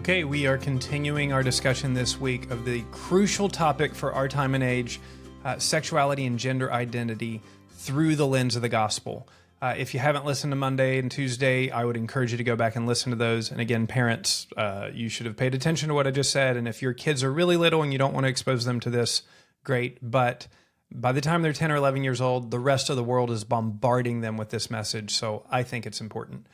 Okay, we are continuing our discussion this week of the crucial topic for our time and age, sexuality and gender identity through the lens of the gospel. If you haven't listened to Monday and Tuesday, I would encourage you to go back and listen to those. And again, parents, you should have paid attention to what I just said. And if your kids are really little and you don't want to expose them to this, great. But by the time they're 10 or 11 years old, the rest of the world is bombarding them with this message. So I think it's important.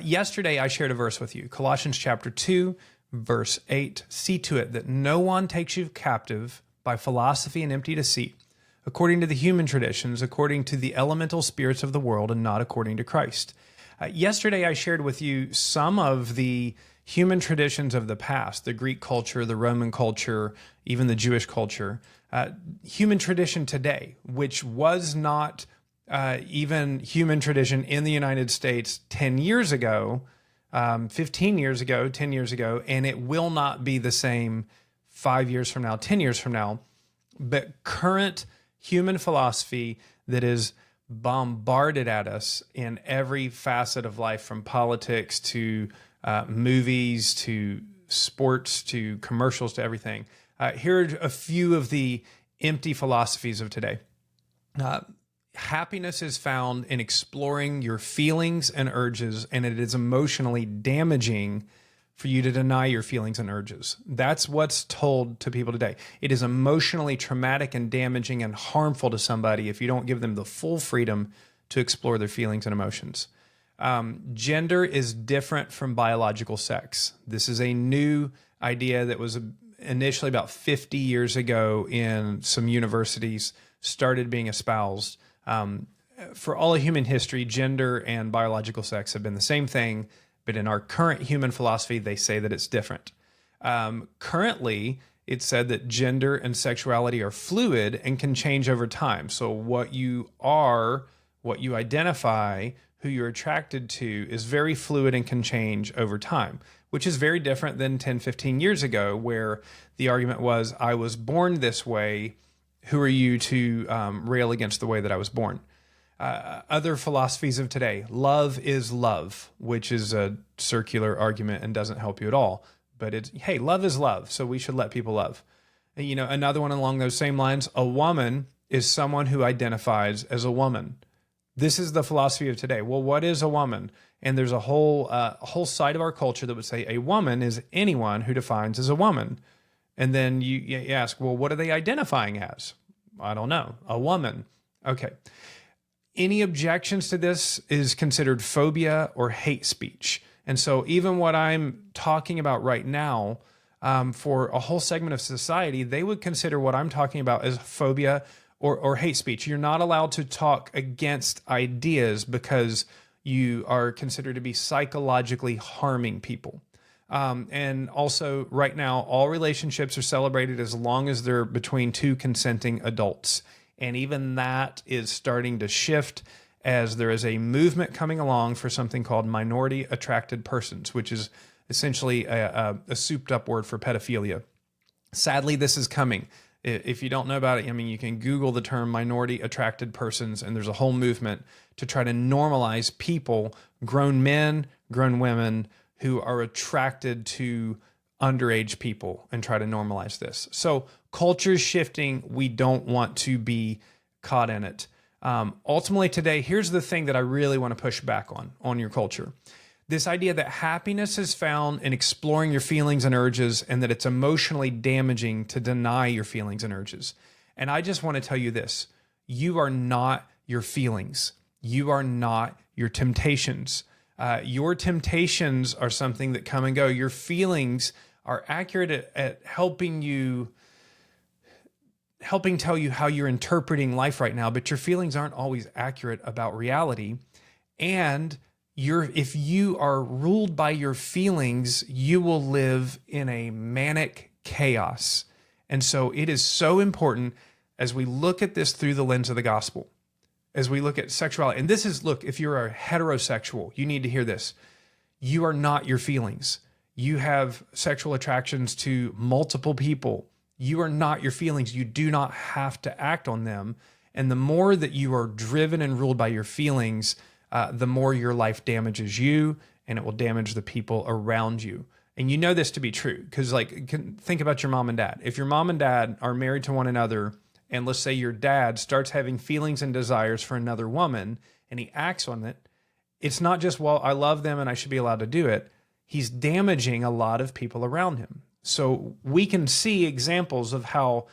Yesterday, I shared a verse with you, Colossians chapter 2, verse 8. See to it that no one takes you captive by philosophy and empty deceit, according to the human traditions, according to the elemental spirits of the world, and not according to Christ. Yesterday, I shared with you some of the human traditions of the past, the Greek culture, the Roman culture, even the Jewish culture, human tradition today, which was not even human tradition in the United States 10 years ago, 15 years ago, 10 years ago, and it will not be the same 5 years from now, 10 years from now. But current human philosophy that is bombarded at us in every facet of life, from politics to movies to sports to commercials to everything. Here are a few of the empty philosophies of today. Happiness is found in exploring your feelings and urges, and it is emotionally damaging for you to deny your feelings and urges. That's what's told to people today. It is emotionally traumatic and damaging and harmful to somebody if you don't give them the full freedom to explore their feelings and emotions. Gender is different from biological sex. This is a new idea that was initially about 50 years ago in some universities started being espoused. For all of human history, gender and biological sex have been the same thing, but in our current human philosophy, they say that it's different. Currently, it's said that gender and sexuality are fluid and can change over time. So what you are, what you identify, who you're attracted to is very fluid and can change over time, which is very different than 10, 15 years ago, where the argument was, I was born this way. Who are you to rail against the way that I was born? Other philosophies of today, love is love, which is a circular argument and doesn't help you at all. But it's, hey, love is love, so we should let people love. And, another one along those same lines, a woman is someone who identifies as a woman. This is the philosophy of today. Well, what is a woman? And there's a whole side of our culture that would say a woman is anyone who defines as a woman. And then you ask, well, what are they identifying as? I don't know. A woman. Okay. Any objections to this is considered phobia or hate speech. And so even what I'm talking about right now, for a whole segment of society, they would consider what I'm talking about as phobia or hate speech. You're not allowed to talk against ideas because you are considered to be psychologically harming people. And also right now, all relationships are celebrated as long as they're between two consenting adults. And even that is starting to shift as there is a movement coming along for something called minority attracted persons, which is essentially a souped up word for pedophilia. Sadly, this is coming. If you don't know about it, you can Google the term minority attracted persons, and there's a whole movement to try to normalize people, grown men, grown women, who are attracted to underage people and try to normalize this. So culture's shifting. We don't want to be caught in it. Ultimately today, here's the thing that I really want to push back on your culture. This idea that happiness is found in exploring your feelings and urges, and that it's emotionally damaging to deny your feelings and urges. And I just want to tell you this. You are not your feelings. You are not your temptations. Your temptations are something that come and go. Your feelings are accurate at helping tell you how you're interpreting life right now, but your feelings aren't always accurate about reality. And if you are ruled by your feelings, you will live in a manic chaos. And so it is so important as we look at this through the lens of the gospel, as we look at sexuality. And this is, look, if you're a heterosexual, you need to hear this. You are not your feelings. You have sexual attractions to multiple people. You are not your feelings. You do not have to act on them. And the more that you are driven and ruled by your feelings, the more your life damages you, and it will damage the people around you. And you know this to be true because, like, think about your mom and dad. If your mom and dad are married to one another, and let's say your dad starts having feelings and desires for another woman and he acts on it, it's not just, well, I love them and I should be allowed to do it. He's damaging a lot of people around him. So we can see examples of how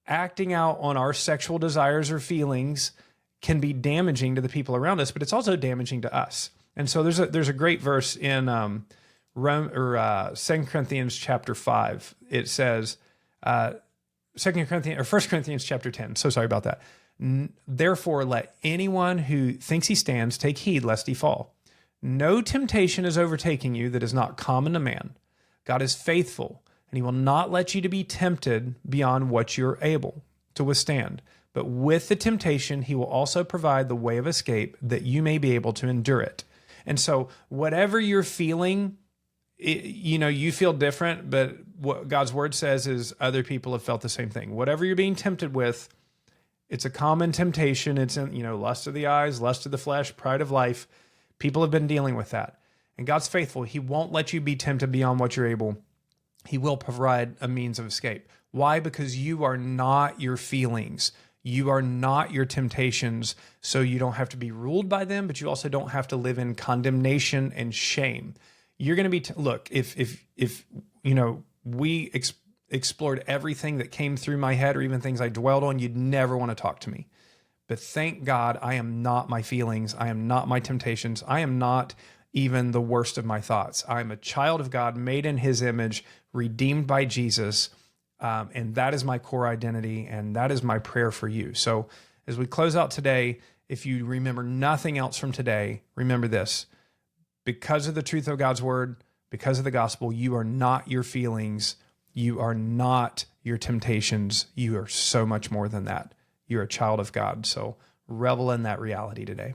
acting out on our sexual desires or feelings can be damaging to the people around us, but it's also damaging to us. And so there's a great verse in 2 Corinthians chapter 5. It says, 2 Corinthians or 1 Corinthians chapter 10. So sorry about that. Therefore, let anyone who thinks he stands take heed lest he fall. No temptation is overtaking you that is not common to man. God is faithful, and he will not let you to be tempted beyond what you're able to withstand. But with the temptation, he will also provide the way of escape that you may be able to endure it. And so whatever you're feeling, you feel different, but what God's word says is other people have felt the same thing. Whatever you're being tempted with, it's a common temptation. It's lust of the eyes, lust of the flesh, pride of life. People have been dealing with that. And God's faithful. He won't let you be tempted beyond what you're able. He will provide a means of escape. Why? Because you are not your feelings. You are not your temptations. So you don't have to be ruled by them, but you also don't have to live in condemnation and shame. You're going to be, look, if we explored everything that came through my head or even things I dwelled on, you'd never want to talk to me. But thank God I am not my feelings. I am not my temptations. I am not even the worst of my thoughts. I'm a child of God, made in his image, redeemed by Jesus. And that is my core identity. And that is my prayer for you. So as we close out today, if you remember nothing else from today, remember this: because of the truth of God's word, because of the gospel, you are not your feelings. You are not your temptations. You are so much more than that. You're a child of God. So revel in that reality today.